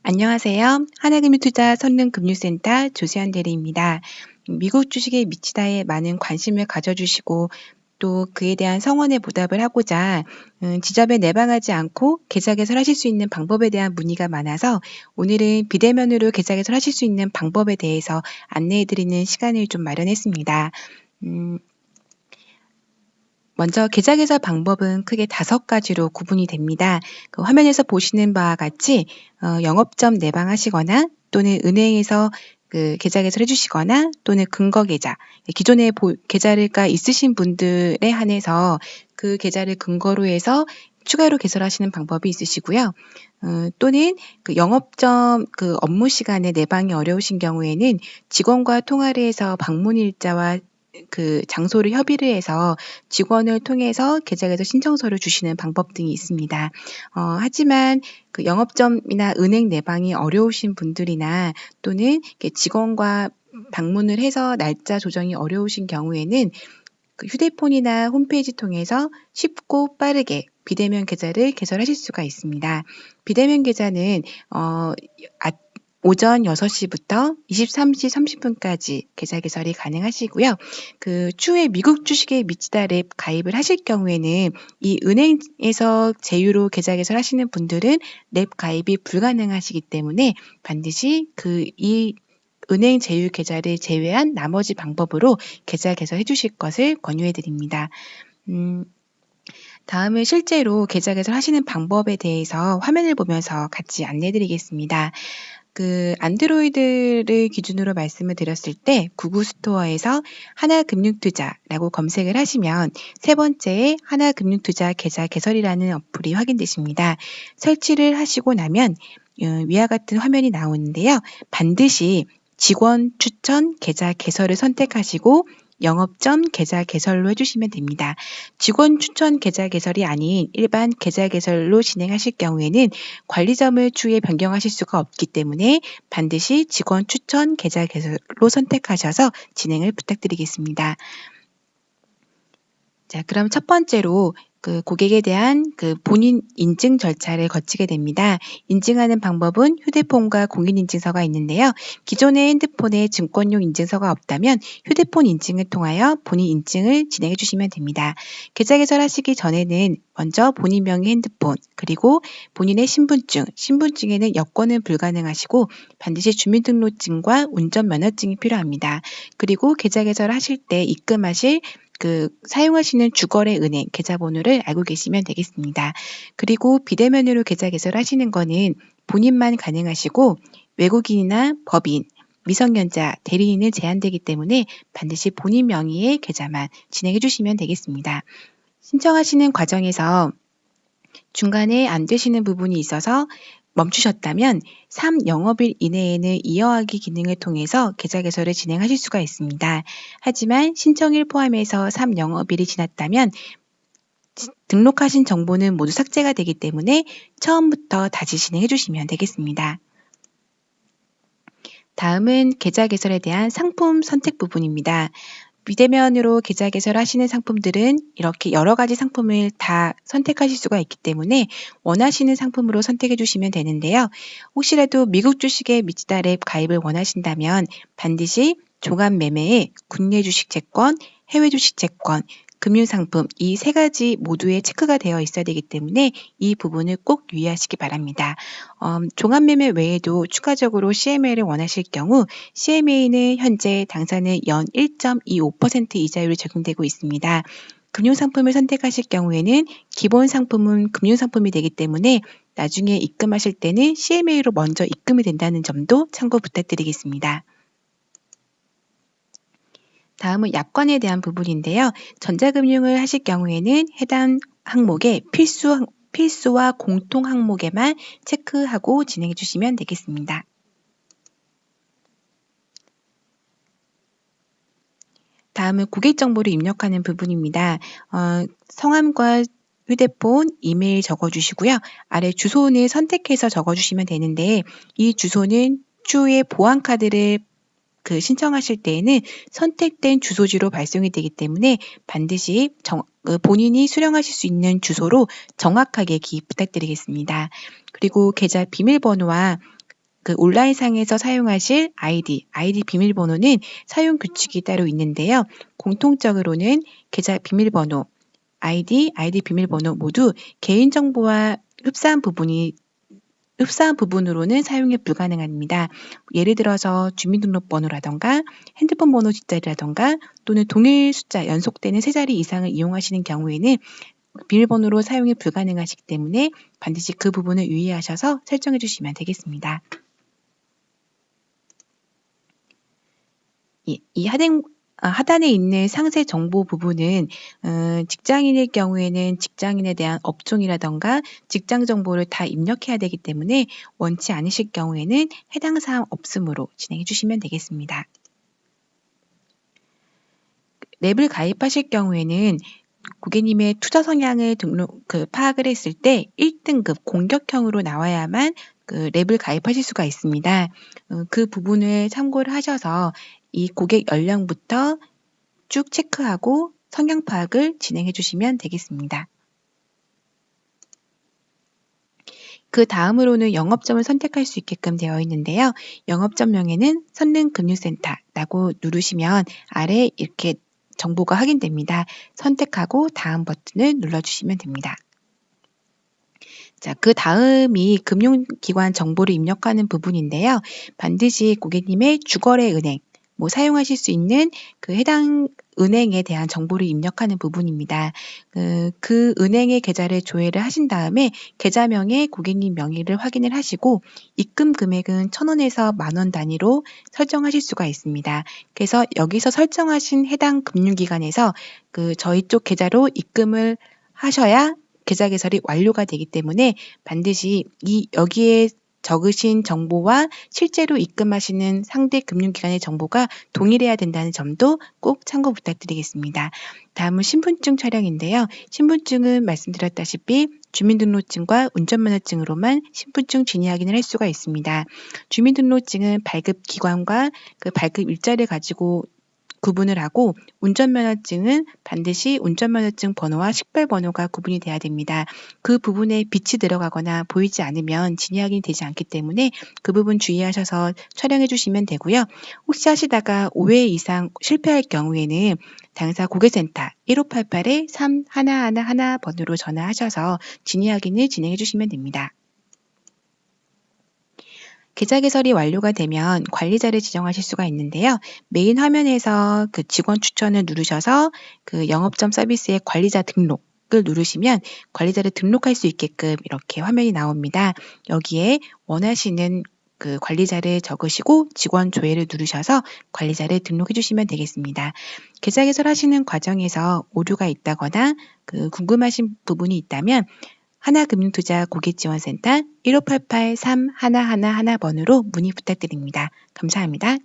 안녕하세요. 하나금융투자 선릉금융센터 조세현 대리입니다. 미국 주식의 미치다에 많은 관심을 가져주시고 또 그에 대한 성원에 보답을 하고자 지점에 내방하지 않고 계좌 개설하실 수 있는 방법에 대한 문의가 많아서 오늘은 비대면으로 계좌 개설하실 수 있는 방법에 대해서 안내해드리는 시간을 좀 마련했습니다. 먼저 계좌 개설 방법은 크게 5가지로 구분이 됩니다. 그 화면에서 보시는 바와 같이 영업점 내방하시거나 또는 은행에서 그 계좌 개설해 주시거나 또는 근거 계좌, 기존에 계좌가 있으신 분들에 한해서 그 계좌를 근거로 해서 추가로 개설하시는 방법이 있으시고요. 또는 그 영업점 그 업무 시간에 내방이 어려우신 경우에는 직원과 통화를 해서 방문 일자와 그 장소를 협의를 해서 직원을 통해서 계좌 개설 신청서를 주시는 방법 등이 있습니다. 하지만 그 영업점이나 은행 내방이 어려우신 분들이나 또는 직원과 방문을 해서 날짜 조정이 어려우신 경우에는 그 휴대폰이나 홈페이지 통해서 쉽고 빠르게 비대면 계좌를 개설하실 수가 있습니다. 비대면 계좌는 오전 6시부터 23시 30분까지 계좌 개설이 가능하시고요. 그 추후에 미국 주식에 미치다 랩 가입을 하실 경우에는 이 은행에서 제휴로 계좌 개설하시는 분들은 랩 가입이 불가능하시기 때문에 반드시 이 은행 제휴 계좌를 제외한 나머지 방법으로 계좌 개설해 주실 것을 권유해 드립니다. 다음은 실제로 계좌 개설하시는 방법에 대해서 화면을 보면서 같이 안내해 드리겠습니다. 그 안드로이드를 기준으로 말씀을 드렸을 때 구글 스토어에서 하나금융투자라고 검색을 하시면 세 번째에 하나금융투자 계좌 개설이라는 어플이 확인되십니다. 설치를 하시고 나면 위와 같은 화면이 나오는데요. 반드시 직원 추천 계좌 개설을 선택하시고 영업점 계좌 개설로 해주시면 됩니다. 직원 추천 계좌 개설이 아닌 일반 계좌 개설로 진행하실 경우에는 관리점을 추후에 변경하실 수가 없기 때문에 반드시 직원 추천 계좌 개설로 선택하셔서 진행을 부탁드리겠습니다. 자, 그럼 첫 번째로 그 고객에 대한 그 본인 인증 절차를 거치게 됩니다. 인증하는 방법은 휴대폰과 공인인증서가 있는데요. 기존의 핸드폰에 증권용 인증서가 없다면 휴대폰 인증을 통하여 본인 인증을 진행해 주시면 됩니다. 계좌 개설하시기 전에는 먼저 본인 명의 핸드폰 그리고 본인의 신분증에는 여권은 불가능하시고 반드시 주민등록증과 운전면허증이 필요합니다. 그리고 계좌 개설하실 때 입금하실 그 사용하시는 주거래 은행 계좌번호를 알고 계시면 되겠습니다. 그리고 비대면으로 계좌 개설하시는 거는 본인만 가능하시고 외국인이나 법인, 미성년자, 대리인은 제한되기 때문에 반드시 본인 명의의 계좌만 진행해 주시면 되겠습니다. 신청하시는 과정에서 중간에 안 되시는 부분이 있어서 멈추셨다면 3영업일 이내에는 이어하기 기능을 통해서 계좌 개설을 진행하실 수가 있습니다. 하지만 신청일 포함해서 3영업일이 지났다면 등록하신 정보는 모두 삭제가 되기 때문에 처음부터 다시 진행해 주시면 되겠습니다. 다음은 계좌 개설에 대한 상품 선택 부분입니다. 비대면으로 계좌 개설하시는 상품들은 이렇게 여러 가지 상품을 다 선택하실 수가 있기 때문에 원하시는 상품으로 선택해 주시면 되는데요. 혹시라도 미국 주식에 미치다 랩 가입을 원하신다면 반드시 종합 매매에 국내 주식 채권, 해외 주식 채권, 금융상품 이 3가지 모두에 체크가 되어 있어야 되기 때문에 이 부분을 꼭 유의하시기 바랍니다. 종합매매 외에도 추가적으로 CMA를 원하실 경우 CMA는 현재 당사는 연 1.25% 이자율이 적용되고 있습니다. 금융상품을 선택하실 경우에는 기본 상품은 금융상품이 되기 때문에 나중에 입금하실 때는 CMA로 먼저 입금이 된다는 점도 참고 부탁드리겠습니다. 다음은 약관에 대한 부분인데요. 전자금융을 하실 경우에는 해당 항목에 필수와 공통 항목에만 체크하고 진행해 주시면 되겠습니다. 다음은 고객 정보를 입력하는 부분입니다. 성함과 휴대폰, 이메일 적어주시고요. 아래 주소는 선택해서 적어주시면 되는데 이 주소는 추후에 보안카드를 신청하실 때에는 선택된 주소지로 발송이 되기 때문에 반드시 본인이 수령하실 수 있는 주소로 정확하게 기입 부탁드리겠습니다. 그리고 계좌 비밀번호와 그 온라인상에서 사용하실 아이디 비밀번호는 사용 규칙이 따로 있는데요. 공통적으로는 계좌 비밀번호, 아이디 비밀번호 모두 개인정보와 흡사한 부분으로는 사용이 불가능합니다. 예를 들어서 주민등록번호라던가 핸드폰 번호 뒷자리라던가 또는 동일 숫자 연속되는 세 자리 이상을 이용하시는 경우에는 비밀번호로 사용이 불가능하시기 때문에 반드시 그 부분을 유의하셔서 설정해 주시면 되겠습니다. 이 하단에 있는 상세 정보 부분은 직장인일 경우에는 직장인에 대한 업종이라던가 직장 정보를 다 입력해야 되기 때문에 원치 않으실 경우에는 해당 사항 없음으로 진행해 주시면 되겠습니다. 랩을 가입하실 경우에는 고객님의 투자 성향을 파악을 했을 때 1등급 공격형으로 나와야만 그 랩을 가입하실 수가 있습니다. 그 부분을 참고를 하셔서 이 고객 연령부터 쭉 체크하고 성향 파악을 진행해 주시면 되겠습니다. 그 다음으로는 영업점을 선택할 수 있게끔 되어 있는데요. 영업점명에는 선릉금융센터라고 누르시면 아래 이렇게 정보가 확인됩니다. 선택하고 다음 버튼을 눌러주시면 됩니다. 자, 그 다음이 금융기관 정보를 입력하는 부분인데요. 반드시 고객님의 주거래 은행, 사용하실 수 있는 그 해당 은행에 대한 정보를 입력하는 부분입니다. 그 은행의 계좌를 조회를 하신 다음에 계좌명에 고객님 명의를 확인을 하시고 입금 금액은 1,000원에서 10,000원 단위로 설정하실 수가 있습니다. 그래서 여기서 설정하신 해당 금융기관에서 저희 쪽 계좌로 입금을 하셔야 계좌 개설이 완료가 되기 때문에 반드시 여기에 적으신 정보와 실제로 입금하시는 상대 금융기관의 정보가 동일해야 된다는 점도 꼭 참고 부탁드리겠습니다. 다음은 신분증 촬영인데요. 신분증은 말씀드렸다시피 주민등록증과 운전면허증으로만 신분증 진위 확인을 할 수가 있습니다. 주민등록증은 발급기관과 그 발급 일자를 가지고 구분을 하고 운전면허증은 반드시 운전면허증 번호와 식별번호가 구분이 돼야 됩니다. 그 부분에 빛이 들어가거나 보이지 않으면 진위 확인이 되지 않기 때문에 그 부분 주의하셔서 촬영해 주시면 되고요. 혹시 하시다가 5회 이상 실패할 경우에는 당사 고객센터 1588-3111 번호로 전화하셔서 진위 확인을 진행해 주시면 됩니다. 계좌 개설이 완료가 되면 관리자를 지정하실 수가 있는데요. 메인 화면에서 그 직원 추천을 누르셔서 그 영업점 서비스의 관리자 등록을 누르시면 관리자를 등록할 수 있게끔 이렇게 화면이 나옵니다. 여기에 원하시는 그 관리자를 적으시고 직원 조회를 누르셔서 관리자를 등록해 주시면 되겠습니다. 계좌 개설하시는 과정에서 오류가 있다거나 궁금하신 부분이 있다면 하나금융투자 고객지원센터 1588-3111번으로 문의 부탁드립니다. 감사합니다.